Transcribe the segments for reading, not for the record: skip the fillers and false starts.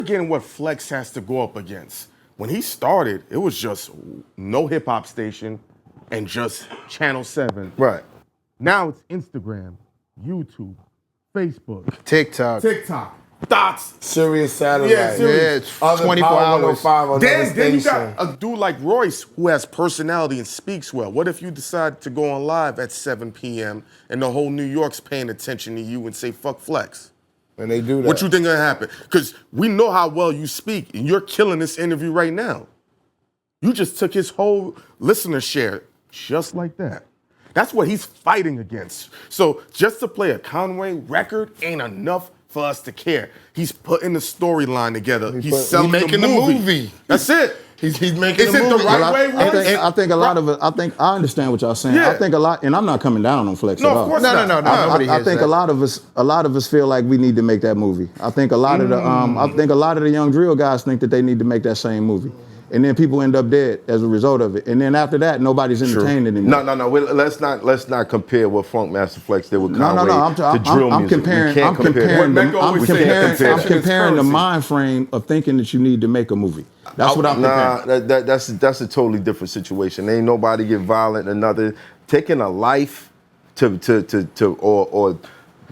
Again, what Flex has to go up against. When he started, it was just no hip hop station and just Channel 7. Right. Now it's Instagram, YouTube, Facebook, TikTok. Dots. Serious satellite. Yeah, serious. Yeah, it's 24 hours. Then you got a dude like Royce who has personality and speaks well. What if you decide to go on live at 7 p.m. and the whole New York's paying attention to you and say, fuck Flex? And they do that. What you think gonna happen? Because we know how well you speak, and you're killing this interview right now. You just took his whole listener share just like that. That's what he's fighting against. So just to play a Conway record ain't enough for us to care. He's putting the storyline together. He's selling making the movie. That's it. He's making Is the it movie. the right way, Royce? I think a lot of it. I think I understand what y'all saying. Yeah. I think a lot, and I'm not coming down on Flex at all. Of course No. not. Nobody I hears think that. a lot of us feel like we need to make that movie. I think a lot of the young drill guys think that they need to make that same movie. And then people end up dead as a result of it. And then after that, nobody's entertained anymore. No. Let's not compare what Funk Master Flex did with Conway No. to drill I'm music. comparing. We can't compare. I'm comparing the mind frame of thinking that you need to make a movie. That's what I'm comparing. That's a totally different situation. Ain't nobody get violent. Another taking a life or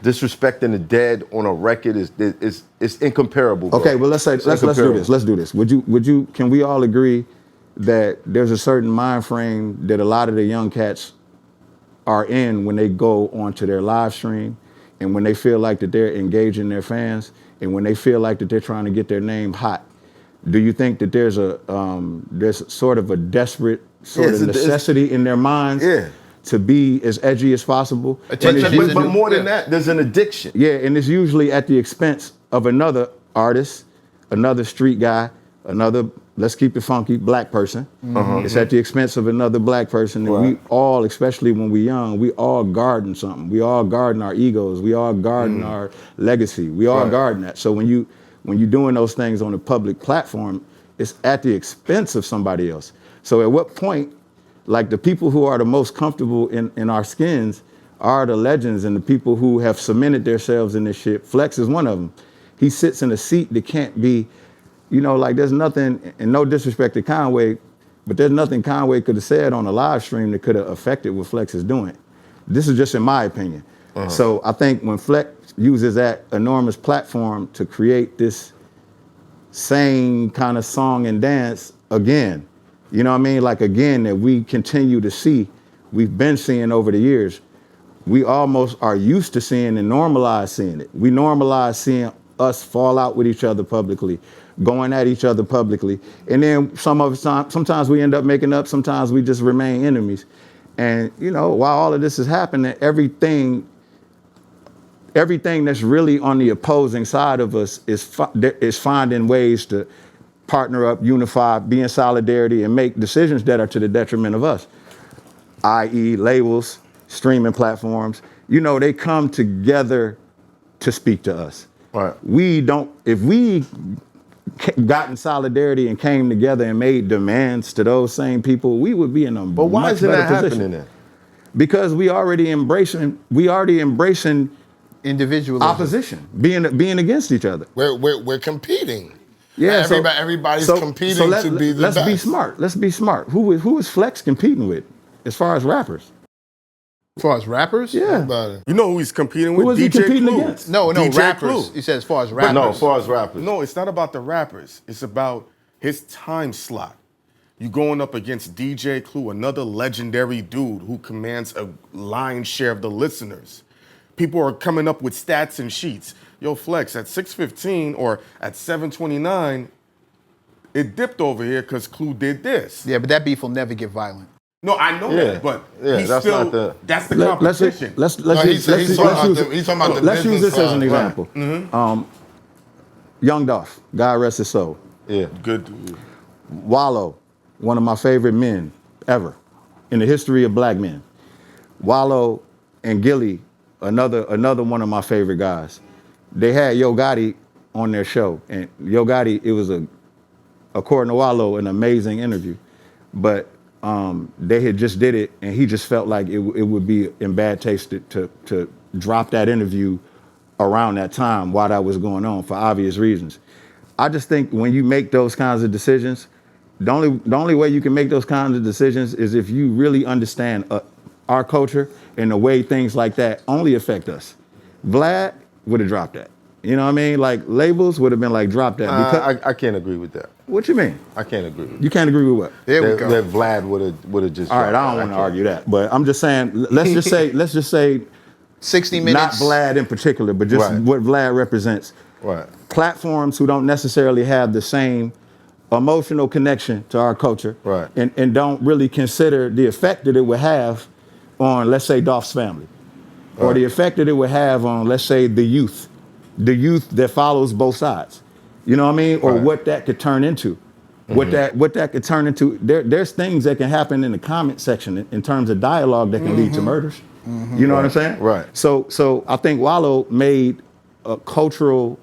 disrespecting the dead on a record is incomparable. Bro. Okay, well let's do this. Let's do this. Would you? Can we all agree that there's a certain mind frame that a lot of the young cats are in when they go onto their live stream, and when they feel like that they're engaging their fans, and when they feel like that they're trying to get their name hot? Do you think that there's sort of a desperate sort of necessity in their minds? Yeah. To be as edgy as possible. But more than that, there's an addiction. Yeah, and it's usually at the expense of another artist, another street guy, another, let's keep it funky, black person. It's at the expense of another black person. And we all, especially when we're young, we all guarding something. We all guarding our egos. We all guarding our legacy. We all guarding that. So when you're doing those things on a public platform, it's at the expense of somebody else. So at what point, like the people who are the most comfortable in our skins are the legends and the people who have cemented themselves in this shit. Flex is one of them. He sits in a seat that can't be, like there's nothing, and no disrespect to Conway, but there's nothing Conway could have said on a live stream that could have affected what Flex is doing. This is just in my opinion. So I think when Flex uses that enormous platform to create this same kind of song and dance again, you know what I mean? Like, again, that we continue to see, we've been seeing over the years. We almost are used to seeing and normalize seeing it. We normalize seeing us fall out with each other publicly, going at each other publicly. And then sometimes we end up making up, sometimes we just remain enemies. And, while all of this is happening, everything that's really on the opposing side of us is finding ways to partner up, unify, be in solidarity, and make decisions that are to the detriment of us, i.e. labels, streaming platforms. They come together to speak to us. Right. If we got in solidarity and came together and made demands to those same people, we would be in a But why much isn't better that position. happening then? Because we already embracing individualism, opposition, being against each other. We're competing. Yeah, everybody's competing to be the best. Let's be smart. Let's be smart. Who is Flex competing with, as far as rappers? As far as rappers? Yeah. You know who he's competing with? Who is he DJ competing Clout. against? No, DJ rappers. Clout. He said as far as rappers. No, as far as rappers. No, it's not about the rappers. It's about his time slot. You going up against DJ Clout, another legendary dude who commands a lion's share of the listeners. People are coming up with stats and sheets. Yo, Flex, at 6:15 or at 7:29, it dipped over here because Clue did this. Yeah, but that beef will never get violent. No, I know that, but he's that's still, not the. that's the competition. He's talking about the Let's use business this as an side. example. Young Dolph, God rest his soul. Yeah. Good dude. Wallow, one of my favorite men ever in the history of black men. Wallow and Gilly, another one of my favorite guys. They had Yo Gotti on their show, and Yo Gotti, it was according to Wallow, an amazing interview, but they had just did it, and he just felt like it would be in bad taste to drop that interview around that time while that was going on for obvious reasons. I just think when you make those kinds of decisions, the only way you can make those kinds of decisions is if you really understand our culture and the way things like that only affect us. Vlad would have dropped that. You know what I mean? Like labels would have been like, drop that. Because, I can't agree with that. What you mean? I can't agree with that. You can't agree with what? There we That, go. that Vlad would have just. All right, I don't want to argue that, but I'm just saying. Let's just say 60 not minutes. Vlad in particular, but just Right. what Vlad represents. Right. Platforms who don't necessarily have the same emotional connection to our culture, Right. and don't really consider the effect that it would have on, let's say, Dolph's family, or Right. the effect that it would have on, let's say, the youth that follows both sides. You know what I mean? Or Right. what that could turn into. What that could turn into. There's things that can happen in the comment section in terms of dialogue that can lead to murders. You know what I'm saying? Right. So I think Wallow made a cultural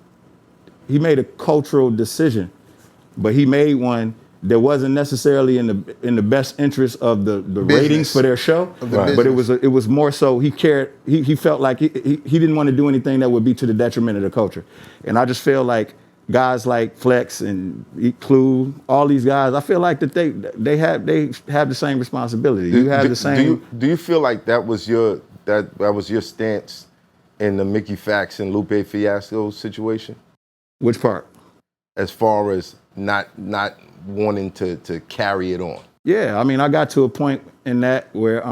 decision, but he made one that wasn't necessarily in the best interest of the ratings for their show. Right. But it was more so he cared. He felt like he didn't want to do anything that would be to the detriment of the culture. And I just feel like guys like Flex and Clue, all these guys, I feel like that they have the same responsibility. You have the same. Do you feel like that was your stance in the Mickey Factz and Lupe fiasco situation? Which part? As far as not wanting to carry it on. Yeah, I mean, I got to a point in that where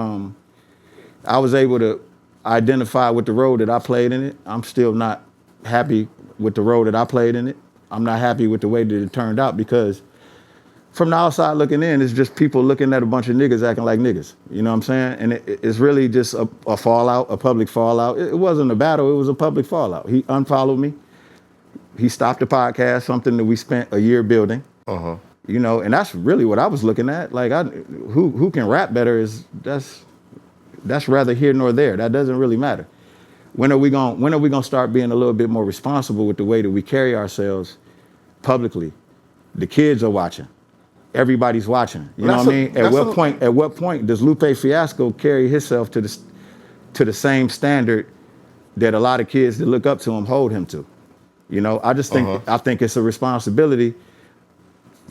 I was able to identify with the role that I played in it. I'm still not happy with the role that I played in it. I'm not happy with the way that it turned out because from the outside looking in, it's just people looking at a bunch of niggas acting like niggas. You know what I'm saying? And it's really just a fallout, a public fallout. It wasn't a battle, it was a public fallout. He unfollowed me. He stopped the podcast, something that we spent a year building. Uh-huh. You know, and that's really what I was looking at. Like, who can rap better that's rather here nor there. That doesn't really matter. When are we gonna start being a little bit more responsible with the way that we carry ourselves publicly? The kids are watching. Everybody's watching. You know what I mean? At what point does Lupe Fiasco carry himself to the same standard that a lot of kids that look up to him hold him to? You know, I just think I think it's a responsibility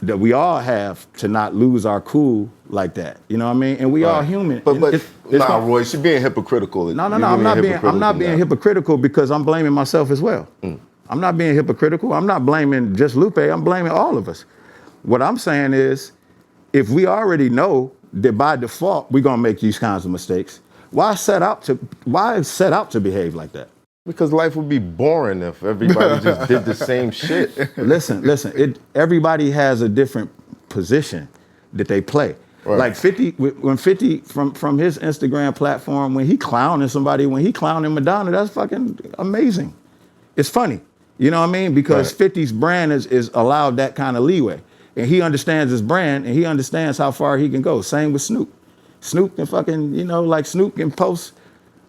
that we all have to not lose our cool like that. You know what I mean? And we are human. But Royce, you're being hypocritical. No, I'm not being hypocritical because I'm blaming myself as well. I'm not being hypocritical. I'm not blaming just Lupe. I'm blaming all of us. What I'm saying is, if we already know that by default we're gonna make these kinds of mistakes, why set out to behave like that? Because life would be boring if everybody just did the same shit. Listen. Everybody has a different position that they play. Right. Like 50, when 50 from his Instagram platform, when he clowning somebody, when he clowning Madonna, that's fucking amazing. It's funny, you know what I mean? Because 50's brand is allowed that kind of leeway, and he understands his brand, and he understands how far he can go. Same with Snoop. Snoop can fucking, like Snoop can post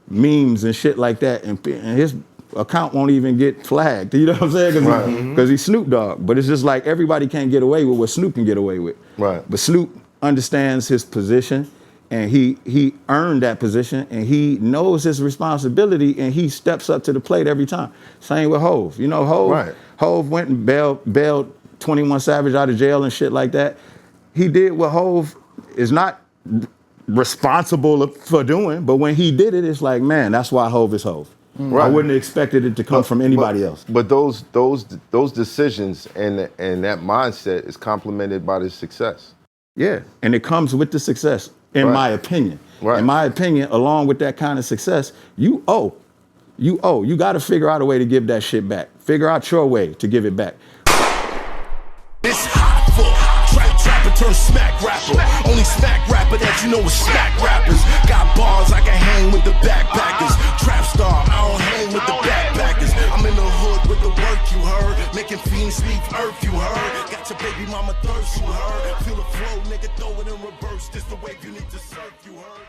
memes and shit like that, and his account won't even get flagged. You know what I'm saying? Because he's Snoop Dogg. But it's just like everybody can't get away with what Snoop can get away with. Right. But Snoop understands his position, and he earned that position, and he knows his responsibility, and he steps up to the plate every time. Same with Hov. You know, Hov went and bailed 21 Savage out of jail and shit like that. He did what Hov is not responsible for doing, but when he did it, it's like, man, that's why Hov is Hov. Right. I wouldn't have expected it to come from anybody else. But those decisions and that mindset is complemented by the success. Yeah, and it comes with the success, in my opinion. Right. In my opinion, along with that kind of success, you got to figure out a way to give that shit back. Figure out your way to give it back. It's hot for trapper turn smack rapper. Only smack rapper that you know is smack rappers. Got bars, I can hang with the backpackers. Trap star, I don't hang with the backpackers. I'm in the hood with the work, you heard. Making fiends leave earth, you heard. Got your baby mama thirst, you heard. Feel the flow, nigga, throw it in reverse. This the wave you need to surf, you heard.